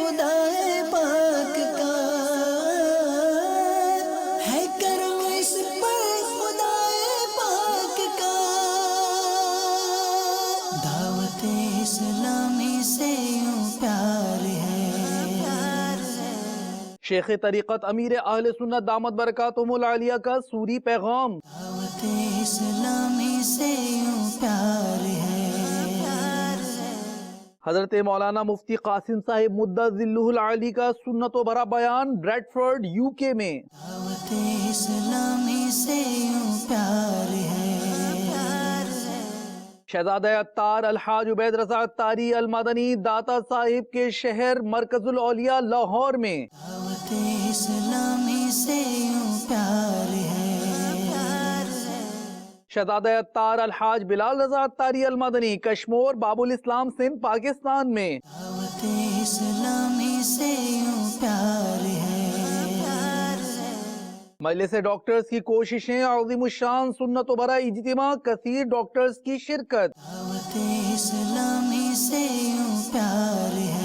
خدائے پاک کا ہے کرم اس پر خدائے پاک کا، دعوت اسلامی سے یوں پیار ہے۔ شیخ طریقت امیر اہل سنت دامت برکاتہم العالیہ کا سوری پیغام۔ دعوت اسلامی سے یوں پیار ہے۔ حضرت مولانا مفتی قاسم صاحب مدت ذلہ العالی کا سنت و بھرا بیان بریڈفورڈ UK میں۔ دعوت اسلامی سے یوں پیار ہے۔ شہزادہ عطار الحاج عبید رضا عطاری المدنی داتا صاحب کے شہر مرکز الاولیاء لاہور میں۔ دعوت اسلامی سے یوں پیار ہے۔ شہزادہ عطار الحاج بلال رضا عطاری المدنی کشمور باب الاسلام سندھ پاکستان میں۔ دعوت اسلامی سے یوں پیار ہے۔ مجلس ڈاکٹرز کی کوششیں عظیم الشان سنت و بھرا اجتماع، کثیر ڈاکٹرز کی شرکت۔ دعوت اسلامی سے یوں پیار ہے۔